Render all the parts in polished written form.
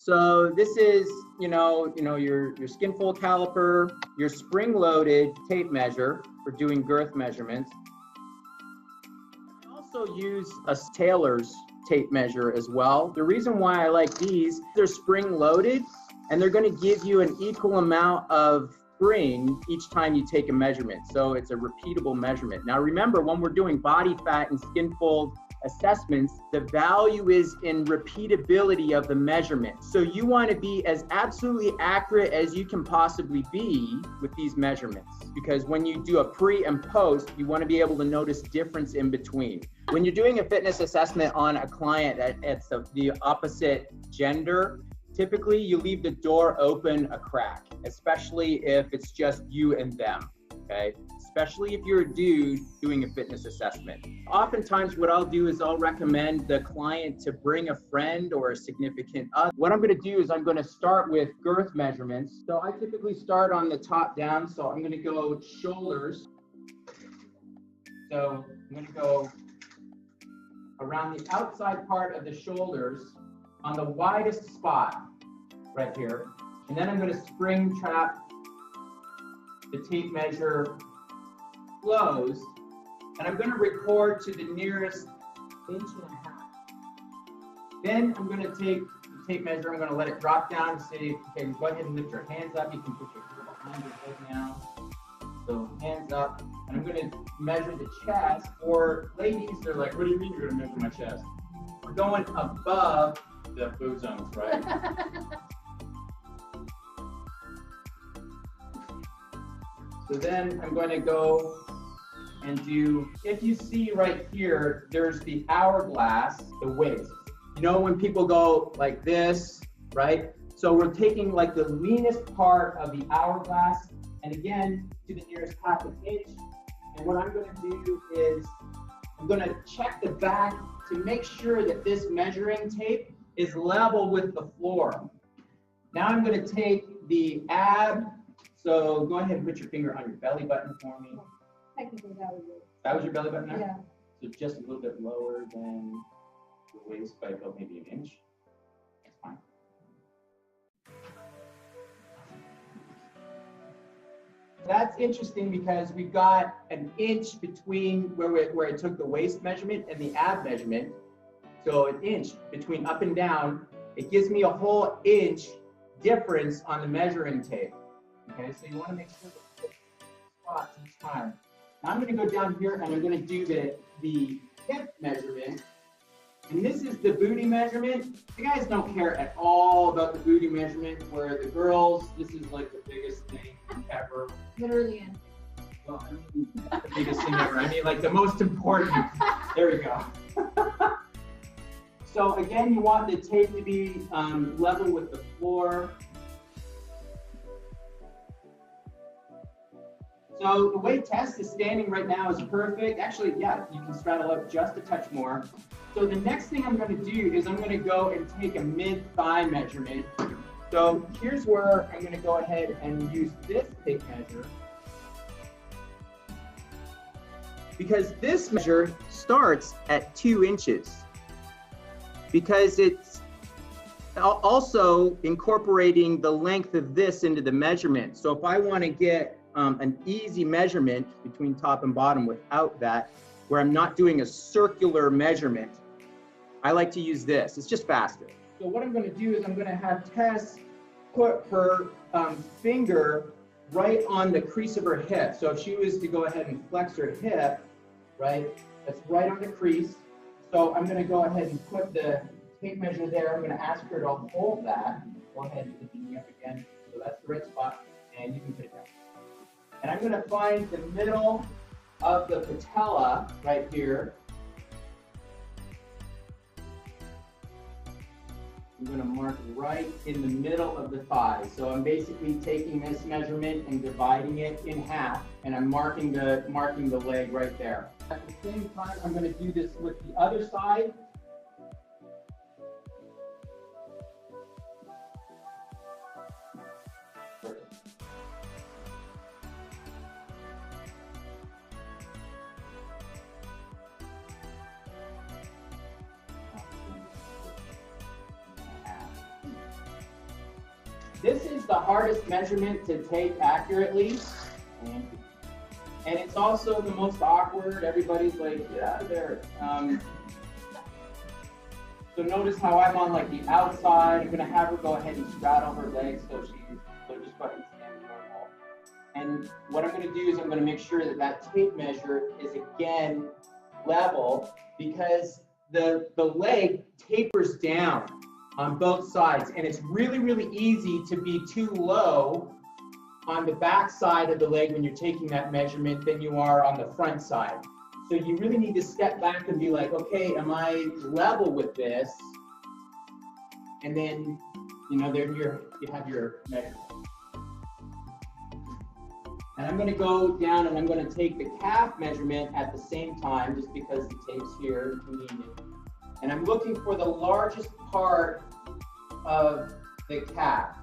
So this is, your Skinfold caliper, your spring-loaded tape measure for doing girth measurements. I also use a tailor's tape measure as well. The reason why I like these, they're spring-loaded, and they're going to give you an equal amount of spring each time you take a measurement. So it's a repeatable measurement. Now remember, when we're doing body fat and Skinfold assessments, the value is in repeatability of the measurement. So you want to be as absolutely accurate as you can possibly be with these measurements, because when you do a pre and post, you want to be able to notice difference in between. When you're doing a fitness assessment on a client that's the opposite gender, typically you leave the door open a crack, especially if it's just you and them, okay? Especially if you're a dude doing a fitness assessment. Oftentimes what I'll do is I'll recommend the client to bring a friend or a significant other. What I'm gonna do is I'm gonna start with girth measurements. So I typically start on the top down, so I'm gonna go shoulders. So I'm gonna go around the outside part of the shoulders on the widest spot right here. And then I'm gonna spring trap the tape measure close, and I'm gonna record to the nearest 1.5 inches. Then I'm gonna take the tape measure, I'm gonna let it drop down and say, okay, go ahead and lift your hands up. You can put your hand behind your head now. So hands up, and I'm gonna measure the chest. For ladies, they're like, what do you mean you're gonna measure my chest? We're going above the boob zones, right? So then I'm going to go and do, if you see right here, there's the hourglass, the waist. You know when people go like this, right? So we're taking like the leanest part of the hourglass, and again, to the nearest 1/2 inch. And what I'm going to do is I'm going to check the back to make sure that this measuring tape is level with the floor. Now I'm going to take the ab. So go ahead and put your finger on your belly button for me. Technically, that was it. That was your belly button now? Yeah. So just a little bit lower than the waist by about maybe 1 inch. That's fine. That's interesting because we've got 1 inch between where I took the waist measurement and the ab measurement. So 1 inch between up and down. It gives me a whole inch difference on the measuring tape. Okay, so you want to make sure that spots each time. Now I'm going to go down here and I'm going to do the hip measurement. And this is the booty measurement. You guys don't care at all about the booty measurement, where the girls, this is like the biggest thing ever. Literally. Well, I mean, not the biggest thing ever. I mean, like the most important. There we go. So again, you want the tape to be level with the floor. So the way Tess is standing right now is perfect. Actually, yeah, you can straddle up just a touch more. So the next thing I'm going to do is I'm going to go and take a mid-thigh measurement. So here's where I'm going to go ahead and use this tape measure, because this measure starts at 2 inches, because it's also incorporating the length of this into the measurement. So if I want to get an easy measurement between top and bottom without that, where I'm not doing a circular measurement, I like to use this. It's just faster. So what I'm going to do is I'm going to have Tess put her finger right on the crease of her hip. So if she was to go ahead and flex her hip, right, that's right on the crease. So I'm going to go ahead and put the tape measure there. I'm going to ask her to hold that. Go ahead and put the knee up again. So that's the right spot, and you can put it down. And I'm going to find the middle of the patella right here. I'm going to mark right in the middle of the thigh. So I'm basically taking this measurement and dividing it in half, and I'm marking the leg right there. At the same time, I'm going to do this with the other side. This is the hardest measurement to take accurately. And it's also the most awkward. Everybody's like, get out of there. So notice how I'm on like the outside. I'm gonna have her go ahead and straddle her legs so just go ahead and stand normal. And what I'm gonna do is I'm gonna make sure that that tape measure is again level, because the leg tapers down on both sides, and it's really, really easy to be too low on the back side of the leg when you're taking that measurement than you are on the front side. So you really need to step back and be like, okay, am I level with this? And then, you know, there you have your measurement. And I'm gonna go down and I'm gonna take the calf measurement at the same time, just because the tape's here, convenient. And I'm looking for the largest part of the calf.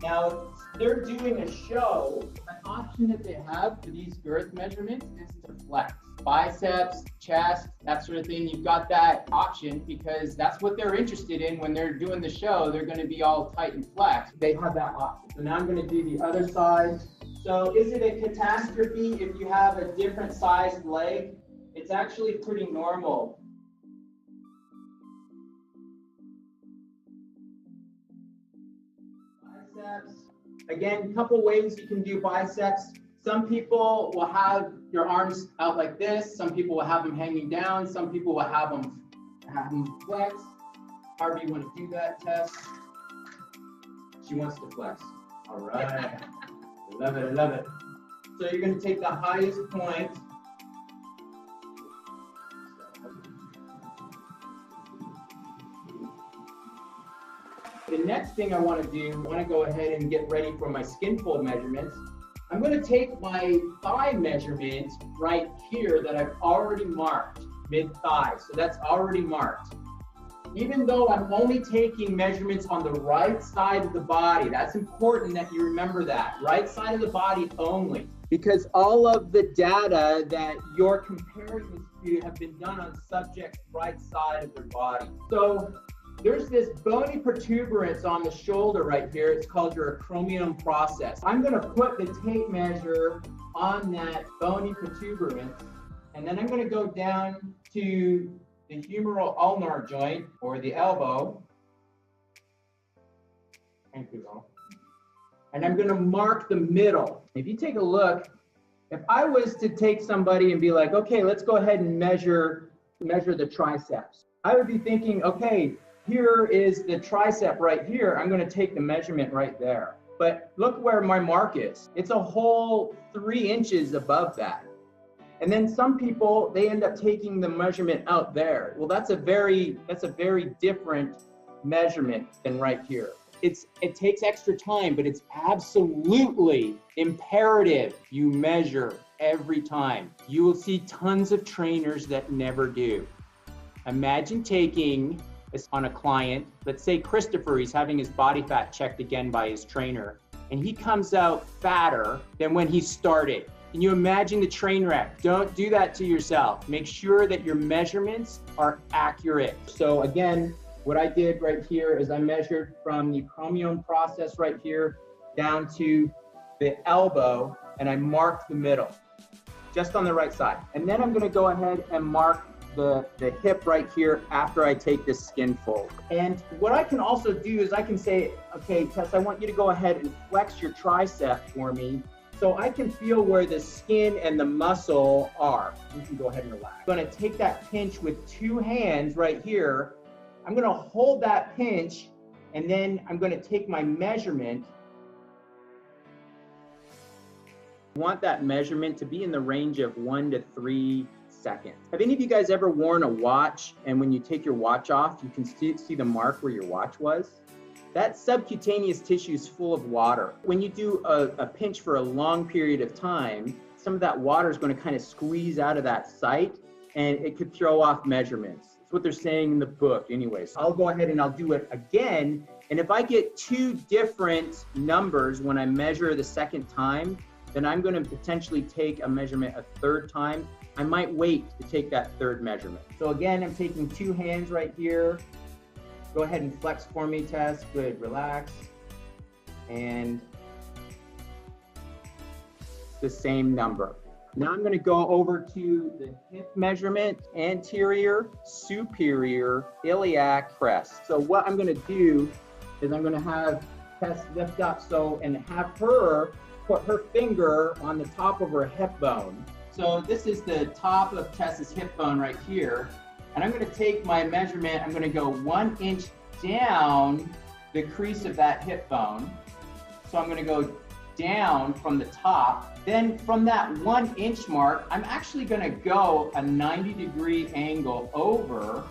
Now, they're doing a show. An option that they have for these girth measurements is to flex. Biceps, chest, that sort of thing. You've got that option because that's what they're interested in when they're doing the show. They're going to be all tight and flexed. They have that option. So now I'm going to do the other side. So is it a catastrophe if you have a different sized leg? It's actually pretty normal. Biceps. Again, a couple ways you can do biceps. Some people will have your arms out like this. Some people will have them hanging down. Some people will have them flex. However you want to do that, Tess. She wants to flex. All right. I love it. I love it. So you're going to take the highest point. The next thing I want to do, I want to go ahead and get ready for my Skinfold measurements. I'm going to take my thigh measurement right here that I've already marked, mid-thigh. So that's already marked. Even though I'm only taking measurements on the right side of the body, that's important that you remember that. Right side of the body only. Because all of the data that you're comparing this to have been done on subjects' right side of their body. So there's this bony protuberance on the shoulder right here. It's called your acromion process. I'm going to put the tape measure on that bony protuberance, and then I'm going to go down to the humeral ulnar joint, or the elbow. Thank you, all. And I'm going to mark the middle. If you take a look, if I was to take somebody and be like, okay, let's go ahead and measure the triceps, I would be thinking, okay, here is the tricep right here. I'm going to take the measurement right there. But look where my mark is. It's a whole 3 inches above that. And then some people, they end up taking the measurement out there. Well, that's a very different measurement than right here. It takes extra time, but it's absolutely imperative you measure every time. You will see tons of trainers that never do. Imagine taking on a client, let's say Christopher, he's having his body fat checked again by his trainer, and he comes out fatter than when he started. Can you imagine the train wreck? Don't do that to yourself. Make sure that your measurements are accurate. So again, what I did right here is I measured from the acromion process right here down to the elbow, and I marked the middle, just on the right side. And then I'm gonna go ahead and mark the hip right here after I take this Skinfold. And what I can also do is I can say, okay, Tess, I want you to go ahead and flex your tricep for me so I can feel where the skin and the muscle are. You can go ahead and relax. I'm gonna take that pinch with 2 hands right here. I'm gonna hold that pinch, and then I'm gonna take my measurement. I want that measurement to be in the range of 1 to 3 seconds. Have any of you guys ever worn a watch, and when you take your watch off, you can see the mark where your watch was? That subcutaneous tissue is full of water. When you do a pinch for a long period of time, some of that water is going to kind of squeeze out of that site, and it could throw off measurements. That's what they're saying in the book anyways. I'll go ahead and I'll do it again, and if I get 2 different numbers when I measure the second time, then I'm going to potentially take a measurement a 3rd time. I might wait to take that 3rd measurement. So again, I'm taking 2 hands right here, Go ahead and flex for me, Tess. Good, relax. And the same number. Now I'm going to go over to the hip measurement, anterior, superior, iliac crest. So what I'm going to do is I'm going to have Tess lift up and have her put her finger on the top of her hip bone. So this is the top of Tess's hip bone right here. And I'm going to take my measurement, I'm going to go 1 inch down the crease of that hip bone. So I'm going to go down from the top. Then from that 1 inch mark, I'm actually going to go a 90-degree angle over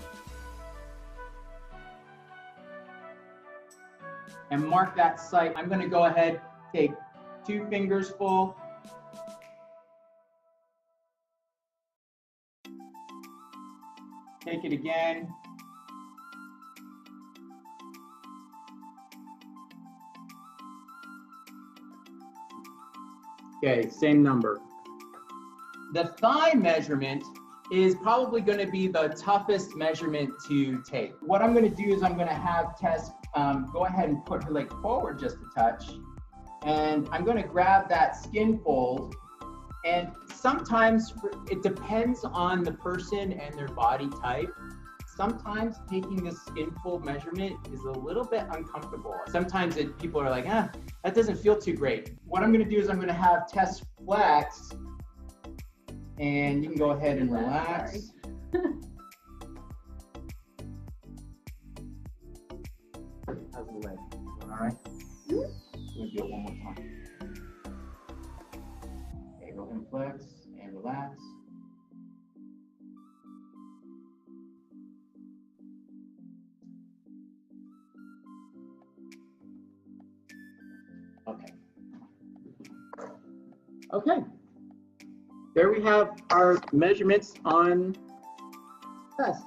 and mark that site. I'm going to go ahead, take 2 fingers full. Take it again. Okay, same number. The thigh measurement is probably going to be the toughest measurement to take. What I'm going to do is I'm going to have Tess go ahead and put her leg forward just a touch. And I'm going to grab that Skinfold. And sometimes it depends on the person and their body type. Sometimes taking this Skinfold measurement is a little bit uncomfortable. Sometimes people are like, that doesn't feel too great. What I'm going to do is I'm going to have Tess flex, and you can go ahead and relax. How's the leg? All right? We'll do it one more time. Okay, go ahead and flex and relax. Okay. Okay. There we have our measurements on Tess.